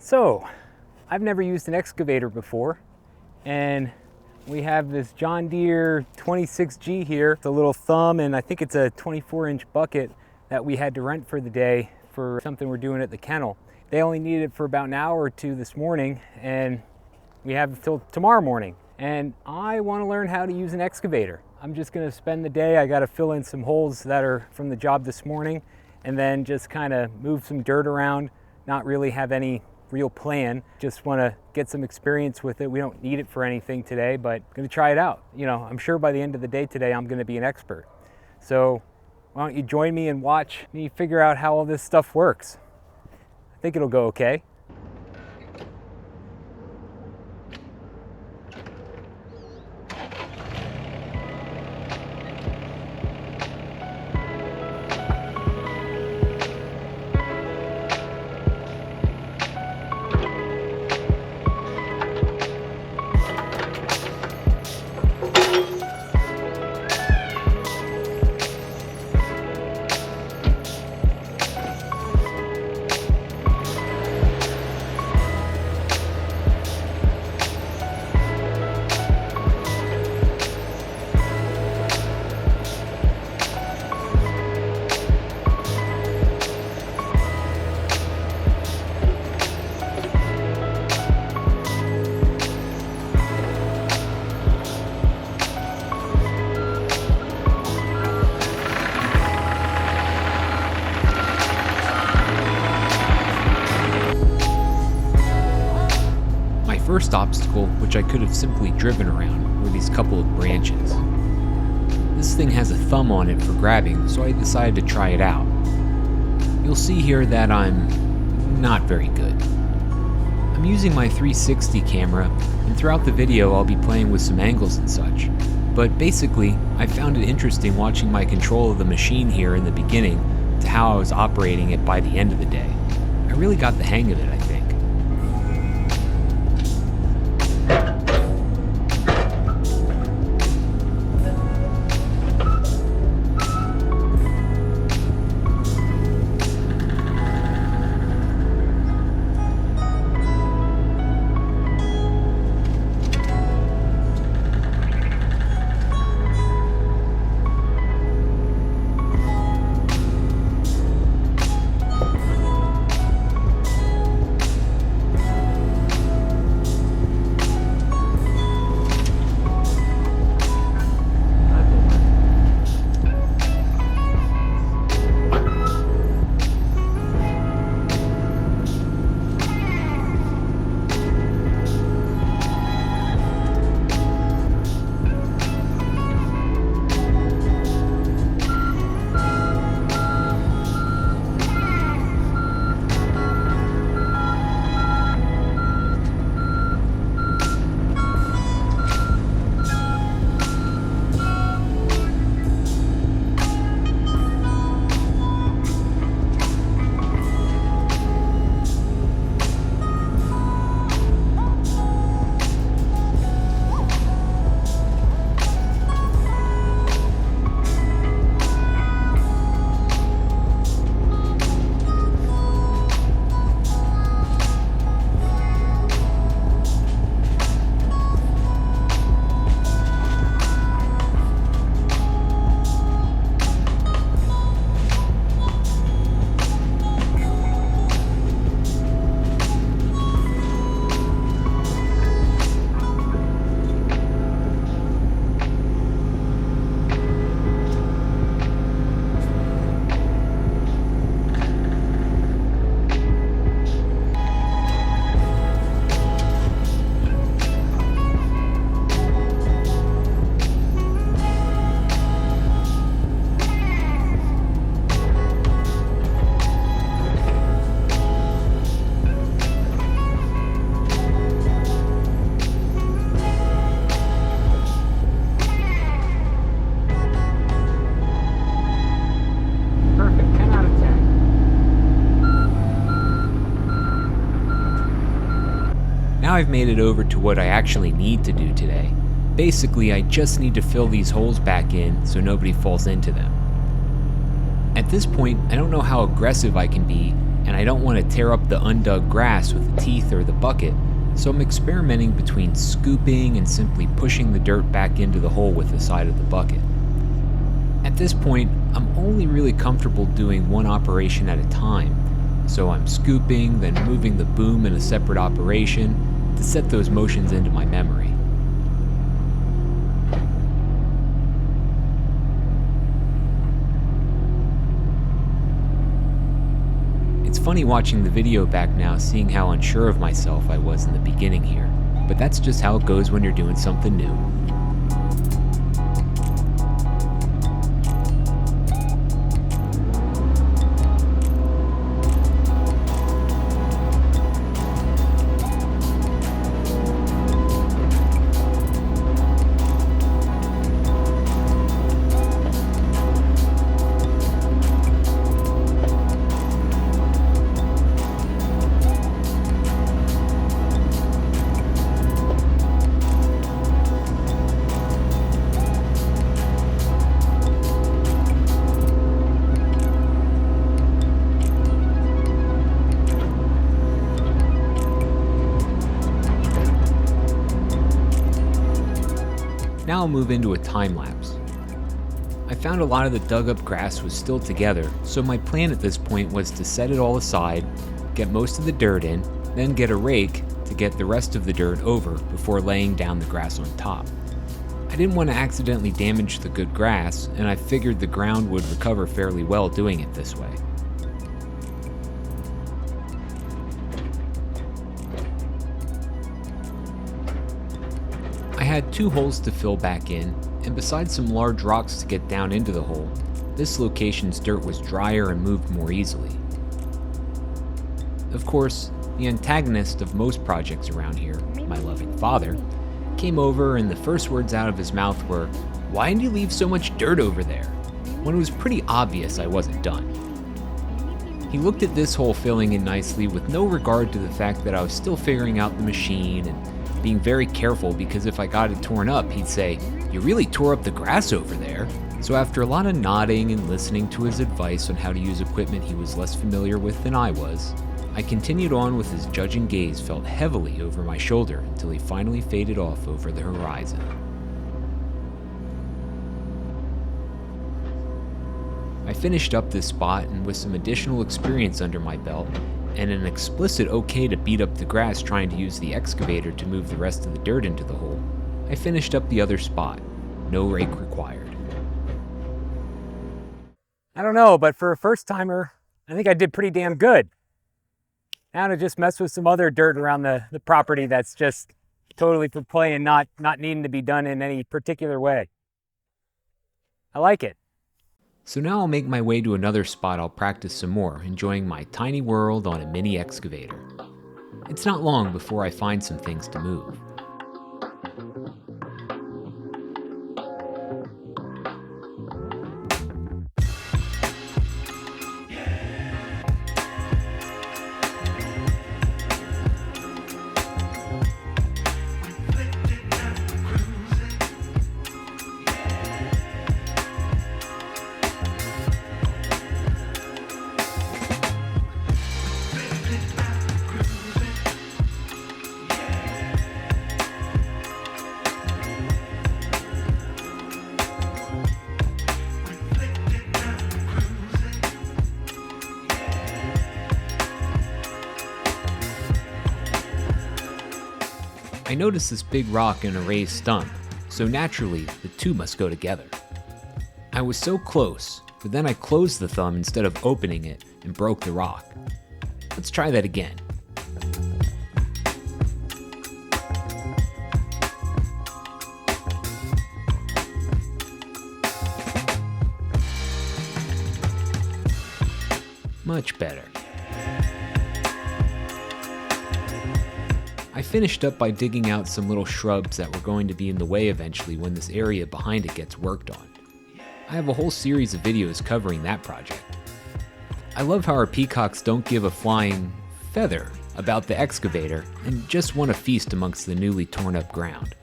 So, I've never used an excavator before, and we have this John Deere 26G here, the little thumb, and I think it's a 24-inch bucket that we had to rent for the day for something we're doing at the kennel. They only needed it for about an hour or two this morning, and we have until tomorrow morning. And I want to learn how to use an excavator. I'm just going to spend the day. I got to fill in some holes that are from the job this morning, and then just kind of move some dirt around, not really have any real plan. Just want to get some experience with it. We don't need it for anything today, but I'm going to try it out. You know, I'm sure by the end of the day today, I'm going to be an expert. So why don't you join me and watch me figure out how all this stuff works. I think it'll go okay. First obstacle, which I could have simply driven around, were these couple of branches. This thing has a thumb on it for grabbing, so I decided to try it out. You'll see here that I'm not very good. I'm using my 360 camera, and throughout the video I'll be playing with some angles and such, but basically I found it interesting watching my control of the machine here in the beginning to how I was operating it by the end of the day. I really got the hang of it, I think. Now I've made it over to what I actually need to do today. Basically, I just need to fill these holes back in so nobody falls into them. At this point, I don't know how aggressive I can be and I don't want to tear up the undug grass with the teeth or the bucket, so I'm experimenting between scooping and simply pushing the dirt back into the hole with the side of the bucket. At this point, I'm only really comfortable doing one operation at a time, so I'm scooping, then moving the boom in a separate operation to set those motions into my memory. It's funny watching the video back now, seeing how unsure of myself I was in the beginning here, but that's just how it goes when you're doing something new. Now I'll move into a time lapse. I found a lot of the dug up grass was still together, so my plan at this point was to set it all aside, get most of the dirt in, then get a rake to get the rest of the dirt over before laying down the grass on top. I didn't want to accidentally damage the good grass, and I figured the ground would recover fairly well doing it this way. I had 2 holes to fill back in, and besides some large rocks to get down into the hole, this location's dirt was drier and moved more easily. Of course, the antagonist of most projects around here, my loving father, came over and the first words out of his mouth were, "Why did you leave so much dirt over there?" when it was pretty obvious I wasn't done. He looked at this hole filling in nicely with no regard to the fact that I was still figuring out the machine and being very careful, because if I got it torn up, he'd say, "You really tore up the grass over there." So after a lot of nodding and listening to his advice on how to use equipment he was less familiar with than I was, I continued on with his judging gaze felt heavily over my shoulder until he finally faded off over the horizon. I finished up this spot, and with some additional experience under my belt, and an explicit okay to beat up the grass trying to use the excavator to move the rest of the dirt into the hole, I finished up the other spot. No rake required. I don't know, but for a first timer, I think I did pretty damn good. Now to just mess with some other dirt around the property that's just totally for play and not needing to be done in any particular way. I like it. So now I'll make my way to another spot I'll practice some more, enjoying my tiny world on a mini excavator. It's not long before I find some things to move. I noticed this big rock and a raised stump, so naturally the two must go together. I was so close, but then I closed the thumb instead of opening it and broke the rock. Let's try that again. Much better. I finished up by digging out some little shrubs that were going to be in the way eventually when this area behind it gets worked on. I have a whole series of videos covering that project. I love how our peacocks don't give a flying feather about the excavator and just want to feast amongst the newly torn up ground.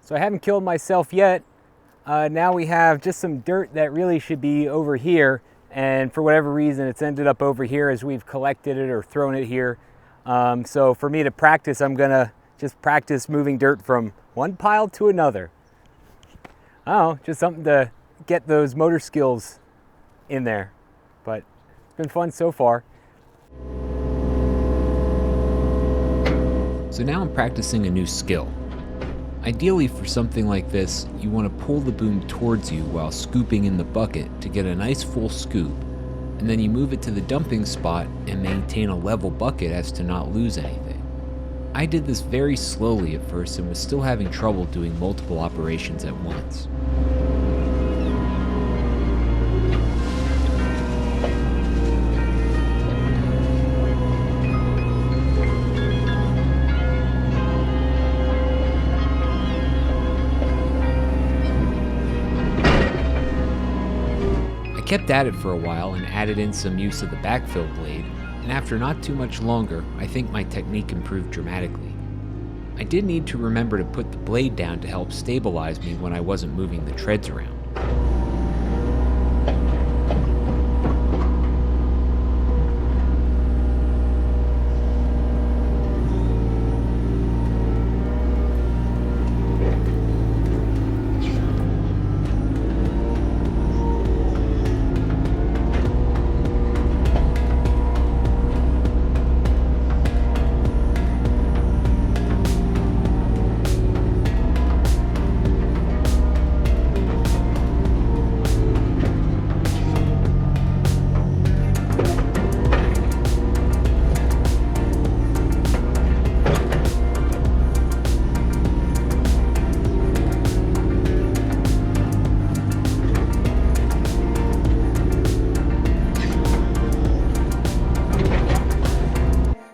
So I haven't killed myself yet, Now we have just some dirt that really should be over here, and for whatever reason it's ended up over here as we've collected it or thrown it here. So for me to practice, I'm gonna just practice moving dirt from one pile to another. Oh, just something to get those motor skills in there, but it's been fun so far. So now I'm practicing a new skill. Ideally for something like this, you want to pull the boom towards you while scooping in the bucket to get a nice full scoop, and then you move it to the dumping spot and maintain a level bucket as to not lose anything. I did this very slowly at first and was still having trouble doing multiple operations at once. I kept at it for a while and added in some use of the backfill blade, and after not too much longer, I think my technique improved dramatically. I did need to remember to put the blade down to help stabilize me when I wasn't moving the treads around.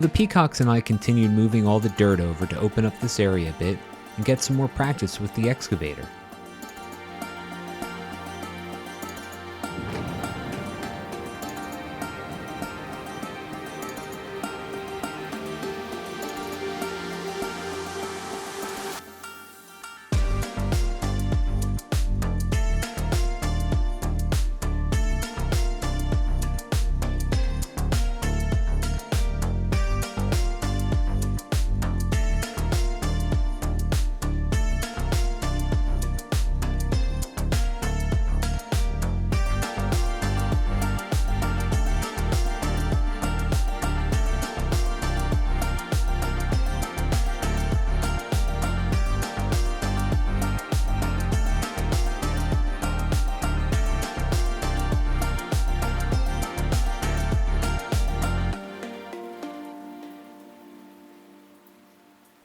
The peacocks and I continued moving all the dirt over to open up this area a bit and get some more practice with the excavator.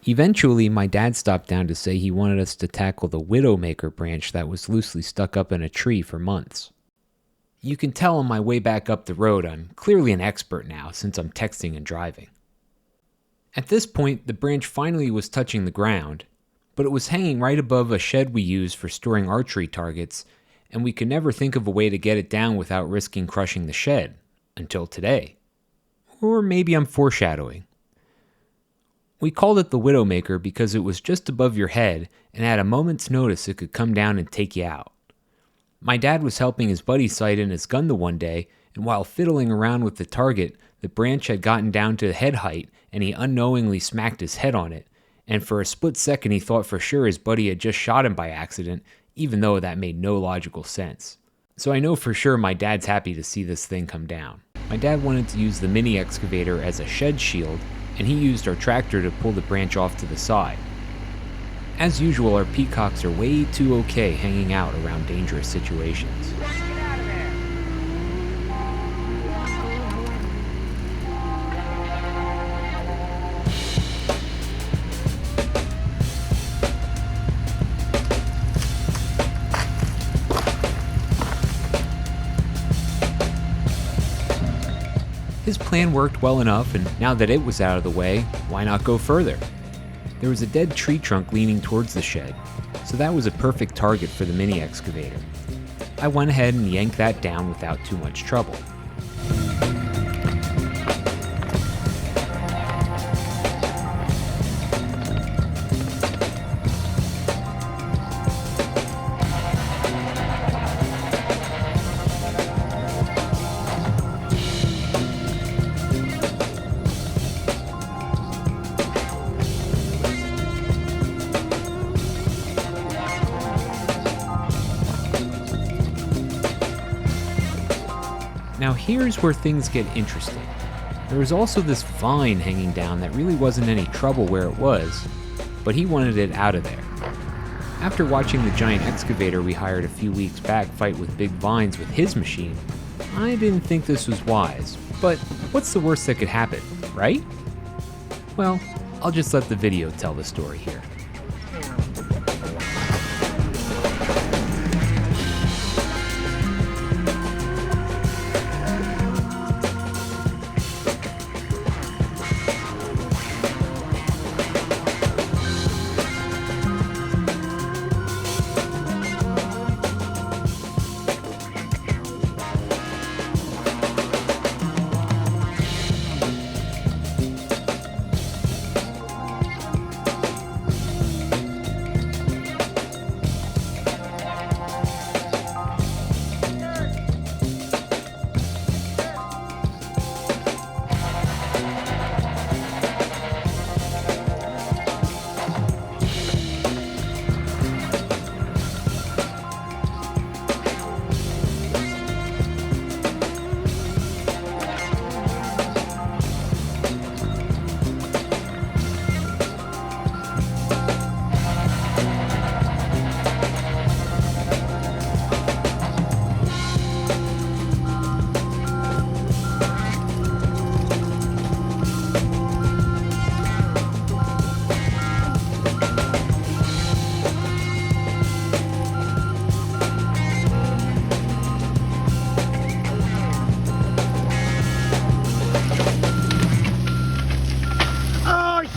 Eventually, my dad stopped down to say he wanted us to tackle the Widowmaker branch that was loosely stuck up in a tree for months. You can tell on my way back up the road I'm clearly an expert now since I'm texting and driving. At this point, the branch finally was touching the ground, but it was hanging right above a shed we use for storing archery targets, and we could never think of a way to get it down without risking crushing the shed, until today. Or maybe I'm foreshadowing. We called it the Widowmaker because it was just above your head, and at a moment's notice it could come down and take you out. My dad was helping his buddy sight in his gun the one day, and while fiddling around with the target, the branch had gotten down to head height, and he unknowingly smacked his head on it, and for a split second he thought for sure his buddy had just shot him by accident, even though that made no logical sense. So I know for sure my dad's happy to see this thing come down. My dad wanted to use the mini excavator as a shed shield, and he used our tractor to pull the branch off to the side. As usual, our peacocks are way too okay hanging out around dangerous situations. His plan worked well enough, and now that it was out of the way, why not go further? There was a dead tree trunk leaning towards the shed, so that was a perfect target for the mini excavator. I went ahead and yanked that down without too much trouble. Now here's where things get interesting. There was also this vine hanging down that really wasn't any trouble where it was, but he wanted it out of there. After watching the giant excavator we hired a few weeks back fight with big vines with his machine, I didn't think this was wise, but what's the worst that could happen, right? Well, I'll just let the video tell the story here.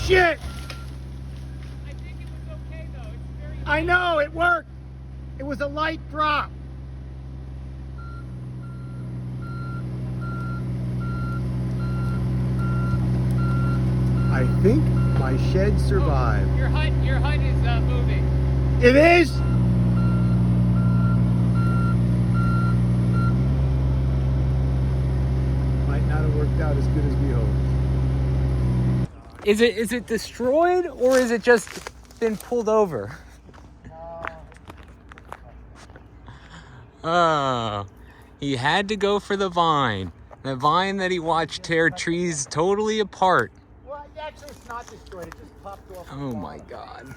Shit! I think it was okay though. It's very I know, it worked. It was a light drop. I think my shed survived. Your hut is moving. It is? Might not have worked out as good as we hoped. Is it destroyed or is it just been pulled over? Oh, he had to go for the vine. The vine that he watched tear trees totally apart. Well, actually, it's not destroyed. It just popped off. Oh my God.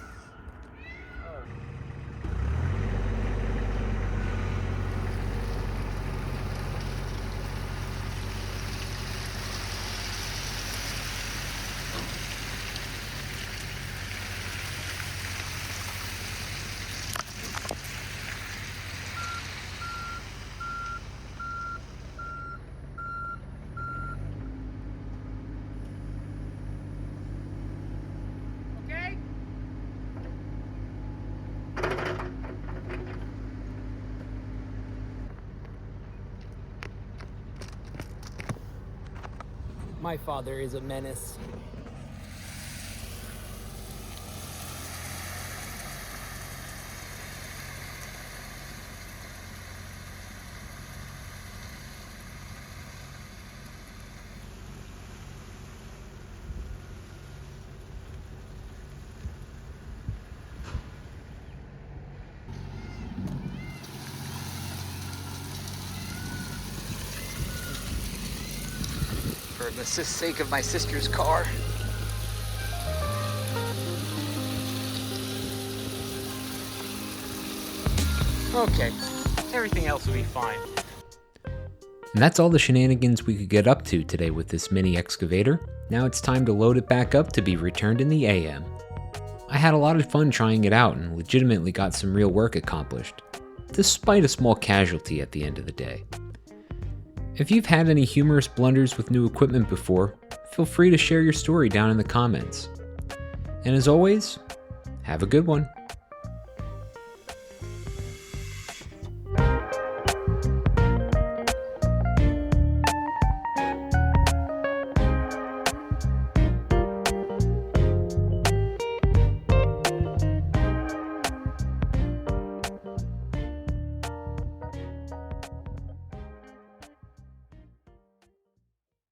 My father is a menace. For the sake of my sister's car. Okay, everything else will be fine. And that's all the shenanigans we could get up to today with this mini excavator. Now it's time to load it back up to be returned in the AM. I had a lot of fun trying it out and legitimately got some real work accomplished, despite a small casualty at the end of the day. If you've had any humorous blunders with new equipment before, feel free to share your story down in the comments. And as always, have a good one.